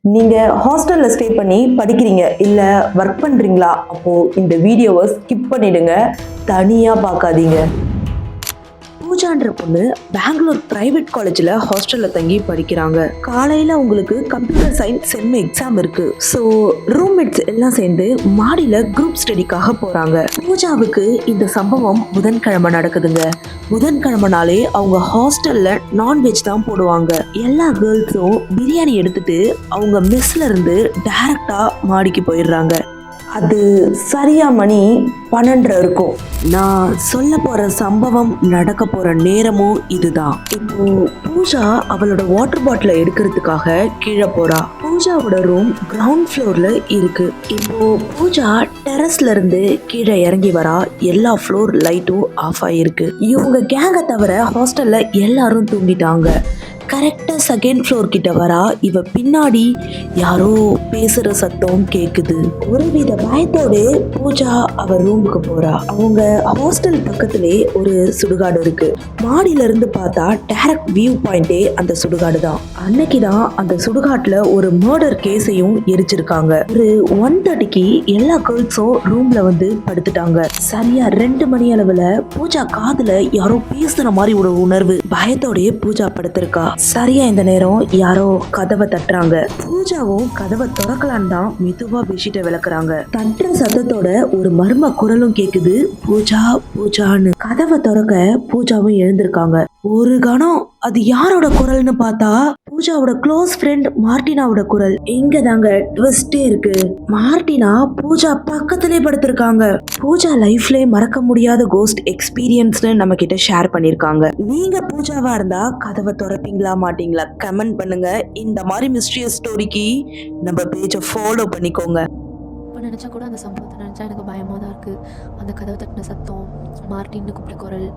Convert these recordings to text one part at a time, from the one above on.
நீங்க ஹாஸ்டல்ல ஸ்டே பண்ணி படிக்கிறீங்க இல்ல ஒர்க் பண்றீங்களா? அப்போ இந்த வீடியோவை ஸ்கிப் பண்ணிடுங்க. தனியா பார்க்காதீங்க. பூஜான்ற பொண்ணு பெங்களூர் பிரைவேட் காலேஜ்ல ஹாஸ்டல்ல தங்கி படிக்கிறாங்க. காலையில உங்களுக்கு கம்ப்யூட்டர் சயின்ஸ் செம் எக்ஸாம் இருக்கு. ஸோ ரூம்மேட்ஸ் எல்லாம் சேர்ந்து மாடியில குரூப் ஸ்டடிக்காக போறாங்க. பூஜாவுக்கு இந்த சம்பவம் புதன்கிழமை நடக்குதுங்க. புதன்கிழமைனாலே அவங்க ஹாஸ்டல்ல நான்வெஜ் தான் போடுவாங்க. எல்லா கேர்ள்ஸும் பிரியாணி எடுத்துட்டு அவங்க மெஸ்ல இருந்து டைரக்டா மாடிக்கு போயிடுறாங்க. அது சரியா மணி 12 இருக்கும். நான் சொல்ல போற சம்பவம் நடக்க போற நேரமும் இதுதான். இப்போ பூஜா அவளோட வாட்டர் பாட்டில எடுக்கிறதுக்காக கீழே போறா. பூஜாவோட ரூம் கிரவுண்ட் ஃப்ளோர்ல இருக்கு. இப்போ பூஜா டெரஸ்ல இருந்து கீழே இறங்கி வரா. எல்லா ஃப்ளோர் லைட்டும் ஆஃப் ஆயிருக்கு. இவங்க கேங்க தவிர ஹாஸ்டல்ல எல்லாரும் தூங்கிட்டாங்க. கரெக்டா செகண்ட் ஃப்ளோர் கிட்ட வரா. இவ பின்னாடி யாரோ பேசுற சத்தம் கேக்குது. ஒருவித பயத்தோடு பூஜா அவ ரூமுக்கு போறா. அவங்க ஹாஸ்டல் பக்கத்திலே ஒரு சுடுகாடு இருக்கு. மாடியில இருந்து பார்த்தா டைரக்ட் வியூ பாயிண்டே அந்த சுடுகாடு தான். அன்னைக்குதான் அந்த சுடுகாட்டுல ஒரு மர்டர் கேஸையும் எரிச்சிருக்காங்க. ஒரு 1:30க்கு எல்லா கேர்ள்ஸும் ரூம்ல வந்து படுத்துட்டாங்க. சரியா 2 மணி அளவுல பூஜா காதுல யாரோ பேசுற மாதிரி ஒரு உணர்வு. பயத்தோடயே பூஜா படுத்திருக்கா. சரியா இந்த நேரம் யாரோ கதவை தட்டுறாங்க. பூஜாவும் கதவை திறக்கலான்னு தான் மெதுவா பெட்ஷீட்டை விளக்குறாங்க. தட்டுற சத்தத்தோட ஒரு மர்ம குரலும் கேக்குது. பூஜா பூஜான்னு. கதவை திறக்க பூஜாவும் எழுந்திருக்காங்க. ஒரு கணம் அது யாரோட குரல்னு பார்த்தா பூஜாவோட க்ளோஸ் ஃப்ரெண்ட் மார்டினாவோட குரல். எங்க தாங்க ட்விஸ்டே இருக்கு. மார்டினா பூஜா பக்கத்திலே படுத்திருக்காங்க. பூஜா லைஃப்ல மறக்க முடியாத கோஸ்ட் எக்ஸ்பீரியன்ஸ்னு நம்ம கிட்ட ஷேர் பண்ணிருக்காங்க. நீங்க பூஜாவா இருந்தா கதவை திறப்பீங்களா மாட்டீங்களா? கமெண்ட் பண்ணுங்க. இந்த மாதிரி மிஸ்டரியஸ் ஸ்டோரிக்கு நம்ம பேஜை ஃபாலோ பண்ணிக்கோங்க. இப்போ நினச்சா கூட அந்த சம்பவத்தை நினச்சா எனக்கு பயமாக தான் இருக்குது. அந்த கதவை தட்டின சத்தம், மார்ட்டின்னு கூப்பிட்ட குரல்,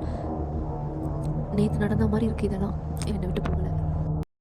நேற்று நடந்த மாதிரி இருக்குது. இதெல்லாம் என்னை விட்டு போகலை.